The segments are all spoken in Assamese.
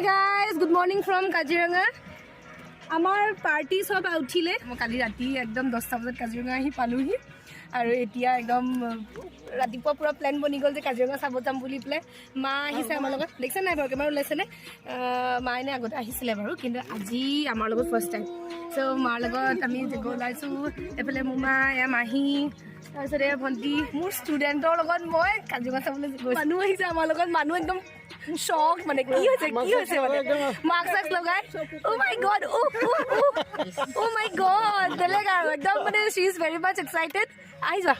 Hi guys, good morning from Kaziranga. Our party sab uthile. Kali rati ekdom 10 ta bajat Kaziranga ahi paluhi. Aru etia ekdom ratipuwa pura plan bani gol je Kaziranga sabo jam buli pele. Ma ahise amar logot. Dekhsen nai camera olaise ne. Ma ene agote ahisile baru kintu aji amar logot first time. So mar logot ami go laisu epele muma ya mahi তাৰপিছতে ভন্টি মোৰ ষ্টুডেণ্টৰ লগত মই কাজিৰঙা চাবলৈ গৈছোঁ মানুহ আহিছে আমাৰ লগত মানুহ একদম শ্বক মানে কি হৈছে মানে মাস্ক লগাই অ মাই গড অ মাই গড বেলেগ আৰু একদম মানে শ্বি ইজ ভেৰি মাছ এক্সাইটেড আহি যোৱা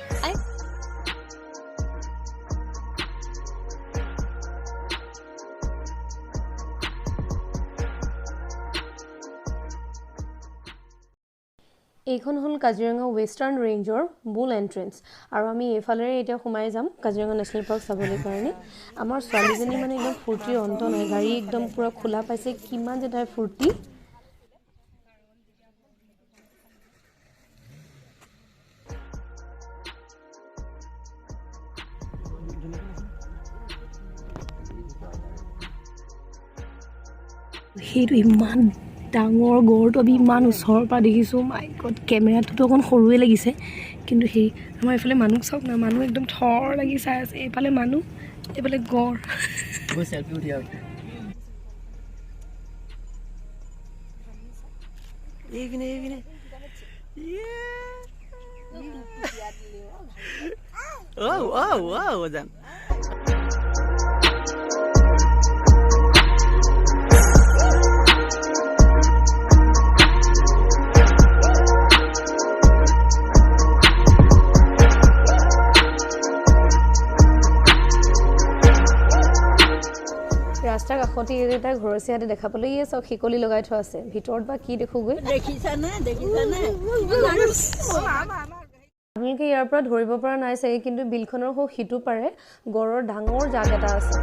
এইখন হল কাজিৰঙা ৱেষ্টাৰ্ণ ৰেঞ্জৰ মূল এন্ট্ৰেন্স আৰু আমি এফালেৰে এতিয়া সোমাই যাম কাজিৰঙা নেশ্যনেল পাৰ্ক চাবলৈ কাৰণে আমাৰ ছোৱালীজনী মানে একদম ফূৰ্তিৰ অন্ত নাই গাড়ী একদম পুৰা খোলা পাইছে কিমান যে তাই ফূৰ্তি সেইটো ইমান ডাঙৰ গড়টো আমি ইমান ওচৰৰ পৰা দেখিছোঁ মাই গড কেমেৰাটোতো অকণ সৰুৱে লাগিছে কিন্তু সেই আমাৰ এইফালে মানুহ চাওক না মানুহ একদম থৰ লাগি চাই আছে এইফালে মানুহ এইফালে গড় চেলফি উঠি আৰু এইপিনে জান ৰাস্তাৰ কাষতে এটা ঘৰচিয়াতে দেখা পালো ইয়ে চব শিকলি লগাই থোৱা আছে ভিতৰত বা কি দেখোগৈ দেখিছানে আপোনালোকে ইয়াৰ পৰা ধৰিব পৰা নাই চাগে কিন্তু বিলখনৰ সৌ সিটো পাৰে গড়ৰ ডাঙৰ জাক এটা আছে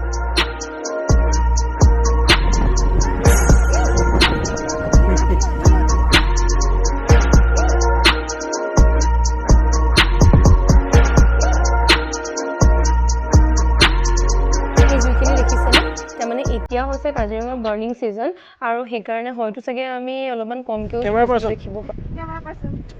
এতিয়া হৈছে কাজিৰঙা বাৰ্নিং সিজন আৰু সেই কাৰণে হয়তো চাগে আমি অলপমান কমকৈ দেখিব পাৰোঁ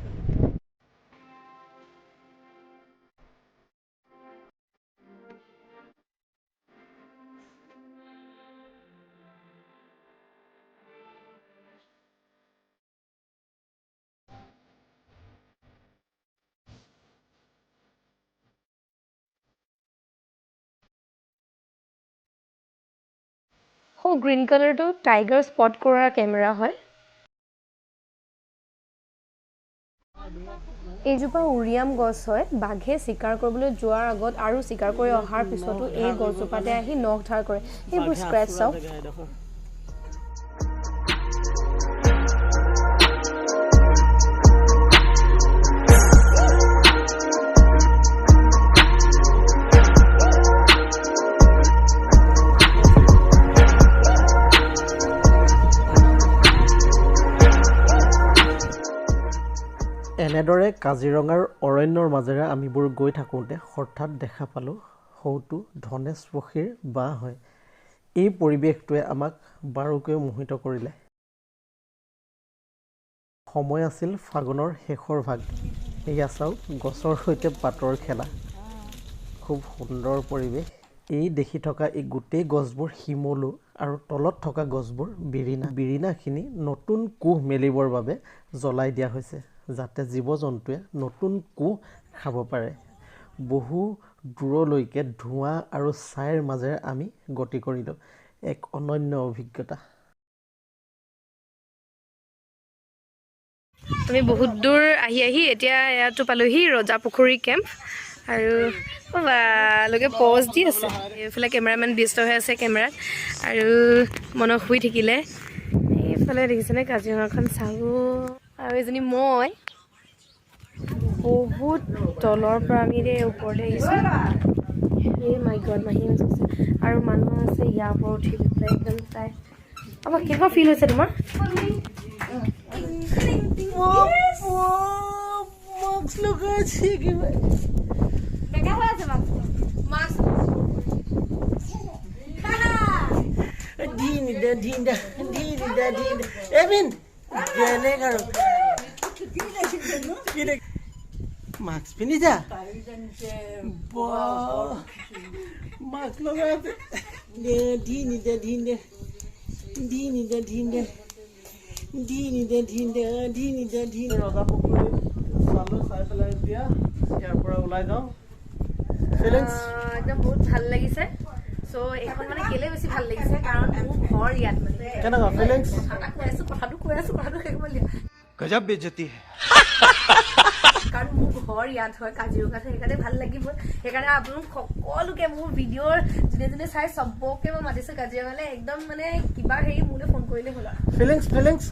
সো গ্ৰীণ কালাৰটো টাইগাৰ স্পট কৰা কেমেৰা হয় এইজোপা উৰিয়াম গছ হয় বাঘে শিকাৰ কৰিবলৈ যোৱাৰ আগত আৰু শিকাৰ কৰি অহাৰ পিছতো এই গছজোপাতে আহি নখ ধাৰ কৰে এইবোৰ স্ক্ৰেচ চাওক এনেদৰে কাজিৰঙাৰ অৰণ্যৰ মাজেৰে আমিবোৰ গৈ থাকোঁতে হঠাৎ দেখা পালোঁ সৌটো ধনেশ পক্ষীৰ বাঁহ হয় এই পৰিৱেশটোৱে আমাক বাৰুকৈ মোহিত কৰিলে সময় আছিল ফাগুনৰ শেষৰ ভাগ এয়া চাওক গছৰ সৈতে পাতৰ খেলা খুব সুন্দৰ পৰিৱেশ এই দেখি থকা এই গোটেই গছবোৰ শিমলু আৰু তলত থকা গছবোৰ বিৰিণাখিনি নতুন কোহ মেলিবৰ বাবে জ্বলাই দিয়া হৈছে যাতে জীৱ জন্তুৱে নতুন কোহ খাব পাৰে বহু দূৰলৈকে ধোঁৱা আৰু ছাইৰ মাজেৰে আমি গতি কৰিলোঁ এক অনন্য অভিজ্ঞতা আমি বহুত দূৰ আহি এতিয়া ইয়াতো পালোহি ৰজা পুখুৰী কেম্প আৰু লোকে পজ দি আছে এইফালে কেমেৰামেন ব্যস্ত হৈ আছে কেমেৰাত আৰু মনত শুই থাকিলে এইফালে দেখিছেনে কাজিৰঙাখন চাব আৰু এজনী মই বহুত তলৰ পৰা আমি ওপৰলৈ আহিছোঁ এই মাই গড মাহী আছে আৰু মানুহ আছে ইয়াৰ পৰা উঠি পেলাই একদম চাই আমাৰ কেনেকুৱা ফিল হৈছে তোমাৰ মাস্ক লগাইছে কিবা দেখা হৈ আছে মাস্ক ধিন্দা ধিন্দা ধিন্দা ধিন্দা এমিন বেলেগ আৰু মাস্ক পিন্ধিছা মাস্ক লগাই আছে ধিন্দা ধিন্দা ধিন্দা ধিন্দা ধিন্দা ধিন্দা ধিন্দা ধিন্দা ৰজা পুখুৰী চালোঁ চাই পেলাই এতিয়া ইয়াৰ পৰা ওলাই যাওঁ ফিলিংছ একদম বহুত ভাল লাগিছে চ' এইখন মানে কেলে বেছি ভাল লাগিছে কাৰণ মোৰ ঘৰ ইয়াত মানে কেনেকুৱা ফিলিংছ কথাটো কৈ আছো কথাটো শেষ কৰি দিয়া गजब बेइज्जती है কাৰণ মোৰ ঘৰ ইয়াত হয় কাজিৰঙাত সেইকাৰণে ভাল লাগিব সেইকাৰণে আপোনালোক সকলোকে মোৰ ভিডিঅ'ৰ যোনে যোনে চাই চবকে মই মাতিছো কাজিৰঙালৈ একদম মানে কিবা হেৰি মোলৈ ফোন কৰিলে হ'ল আৰু ফিলিংছ ফিলিংছ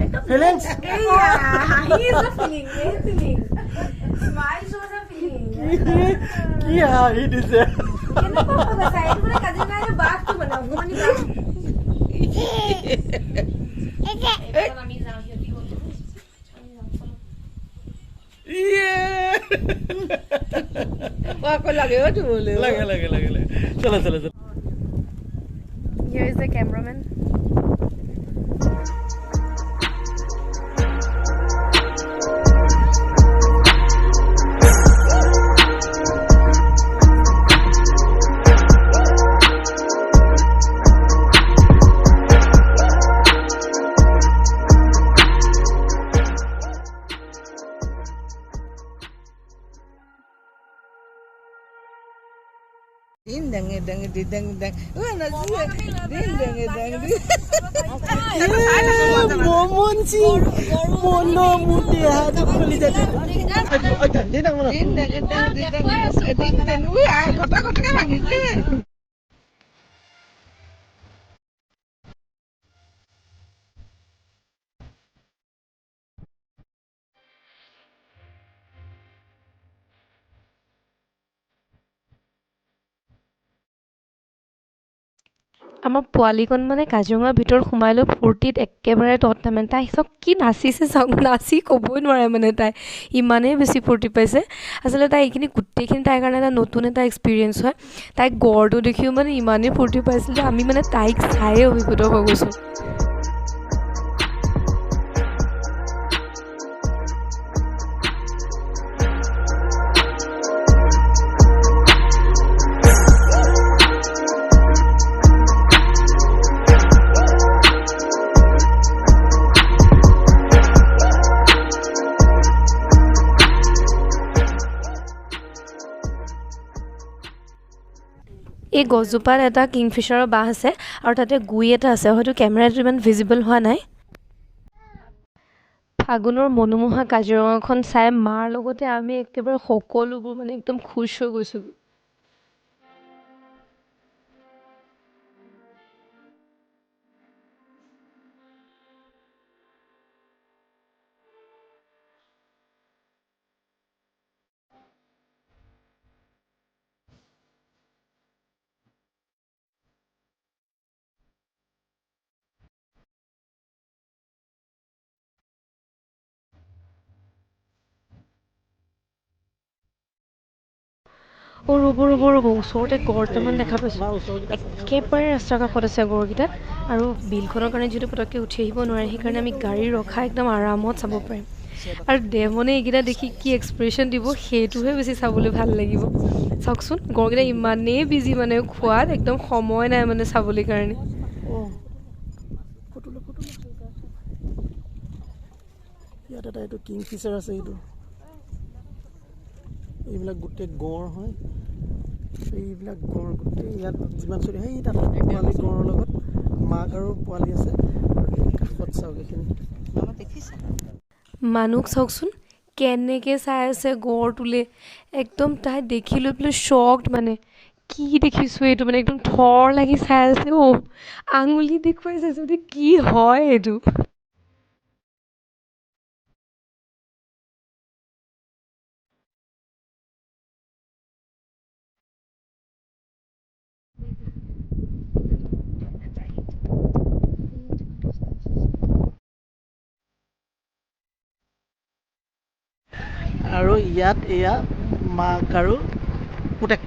একদম ফিলিংছ এইয়া হাঁহি is a feeling, এই feeling. Smile shows a feeling. কি হাঁহি দিছে কেনেকুৱা হ'ব চাই এইটো মানে কাজিৰঙাৰ বাঘটো মানে অকণমানি বাঘ এইখন আমি যাওঁ সিহঁতি গ'ল লাগে লাগে লাগে লাগে চলো চলো চলো Here is the cameraman. Ding dang dang ding dang. Nasi ding dang dang. Momon si mono mute hadu khuli jate. Ding dang mana? Ding dang dang ding dang. Wah, kota kota kan bangite. আমাৰ পোৱালিকণ মানে কাজিৰঙাৰ ভিতৰত সোমাই লৈ ফূৰ্তিত একেবাৰে তত মানে তাই চব কি নাচিছে চাওক নাচি ক'বই নোৱাৰে মানে তাই ইমানেই বেছি ফূৰ্তি পাইছে আচলতে তাই এইখিনি গোটেইখিনি তাইৰ কাৰণে এটা নতুন এটা এক্সপিৰিয়েঞ্চ হয় তাইক গড়টো দেখিও মানে ইমানেই ফূৰ্তি পাইছিল যে আমি মানে তাইক চায়ে অভিভূত হৈ গৈছোঁ এই গছজোপাত এটা কিংফিচাৰৰ বাঁহ আছে আৰু তাতে গুই এটা আছে হয়তো কেমেৰাত ইমান ভিজিবল হোৱা নাই ফাগুনৰ মনোমোহা কাজিৰঙাখন চাই মাৰ লগতে আমি একেবাৰে সকলোবোৰ মানে একদম খুছ হৈ গৈছোঁ ৰ'ব ওচৰতে গড় দুটামান দেখা পাইছোঁ একেবাৰে ৰাস্তাৰ কাষত আছে গড়কেইটা আৰু বিলখনৰ কাৰণে যিহেতু পটককৈ উঠি আহিব নোৱাৰে সেইকাৰণে আমি গাড়ী ৰখা একদম আৰামত চাব পাৰিম আৰু দেৱনে এইকেইটা দেখি কি এক্সপ্ৰেশ্যন দিব সেইটোহে বেছি চাবলৈ ভাল লাগিব চাওকচোন গড়কেইটা ইমানেই বিজি মানে খোৱাত একদম সময় নাই মানে চাবলৈ কাৰণে ইয়াত এটা এইটো কিংফিচাৰ আছে এইটো এইবিলাক গোটেই গড় হয় এইবিলাক গড় গোটেই ইয়াত যিমান চলি সেই তাত পোৱালি গড়ৰ লগত মাক আৰু পোৱালি আছে আৰু এই কাষত চাওক এইখিনি মানুহ চাওকচোন কেনেকৈ চাই আছে গড়টোলৈ একদম তাই দেখি লৈ পেলাই শ্বকড মানে কি দেখিছোঁ এইটো মানে একদম থৰ লাগি চাই আছে আঙুলি দেখুৱাইছে যদি কি হয় এইটো আৰু ইয়াত এয়া মাক আৰু পুতেক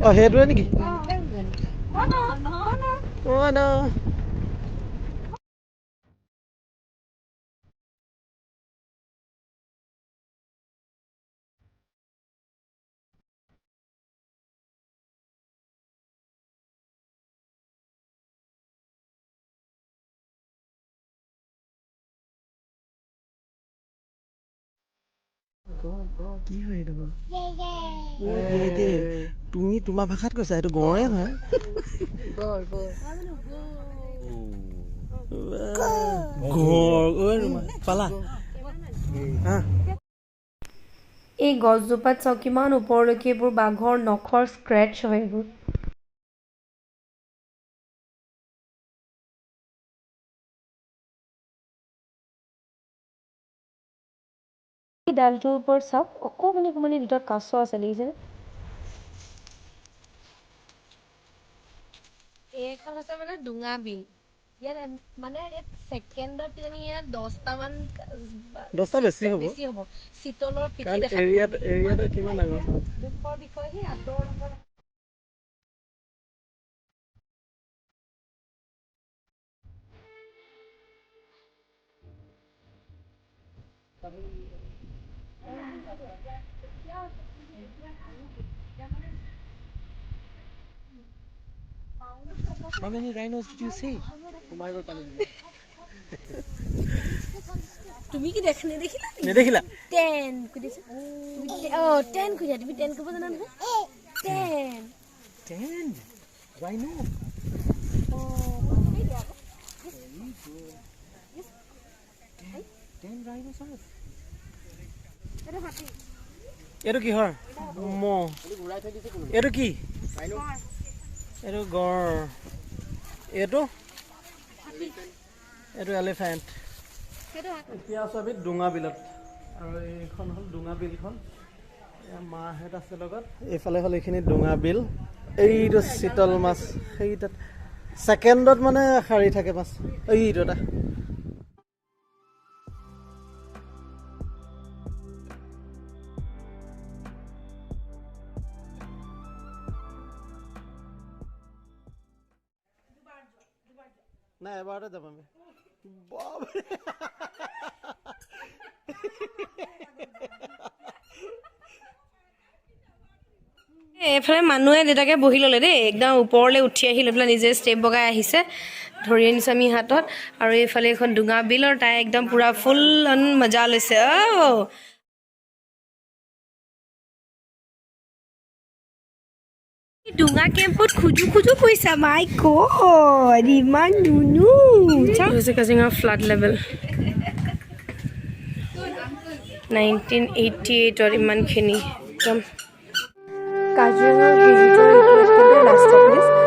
অঁ সেইটোৱে নেকি অঁ ন কি হয় এইটো তুমি তোমাৰ ভাষাত কৈছা এইটো গঁড়ে হয় পালা এই গছজোপাত চাওক কিমান ওপৰলৈকে এইবোৰ বাঘৰ নখৰ স্ক্ৰেচ হয় এইবোৰ এই ডালটোৰ ওপৰত চাওক অকণমানি দুটা কাছ আছে দেখিছেনে এইখন হৈছে মানে ডুঙা বিল ইয়াত মানে ছেকেণ্ডত ইয়াত 10টামান 10টা বেছি হ'ব চিতলৰ কাৰণ পিঠি দেখা এৰিয়াটো কিমান ডাঙৰ দুখৰ বিষয়ে সেই আঁতৰ How many rhinos did you see? তুমি কি দেখিলা নেদেখিলা 10 কুদিছে অ 10 কুদিয়া তুমি 10 কব জানা নহয় 10 rhino এইটো কিহৰ মহ এইটো কি এইটো গঁড় এইটো এলিফেণ্ট এতিয়া আছোঁ আমি ডুঙা বিলত আৰু এইখন হ'ল ডুঙা বিলখন মাহঁত আছে লগত এইফালে হ'ল এইখিনি ডুঙা বিল এইটো চিতল মাছ সেই তাত ছেকেণ্ডত মানে শাৰী থাকে মাছ এইটো এটা নাই এবাৰতে যাম আমি এইফালে মানুহে দেউতাকে বহি ল'লে দেই একদম ওপৰলৈ উঠি আহি লৈ পেলাই নিজে ষ্টেপ বগাই আহিছে ধৰি আনিছে আমি হাতত আৰু এইফালে এখন ডুঙা বিল আৰু তাই একদম পুৰা ফুল অন মজা লৈছে ডুঙা কেম্পত খোজো কৈছা মাই গড ইমান নুনু কাজিৰঙা ফ্লাড লেভেল 1988 ইমানখিনি একদম কাজিৰঙা ভিজিটৰ এইটো একেবাৰে লাষ্ট অফিচ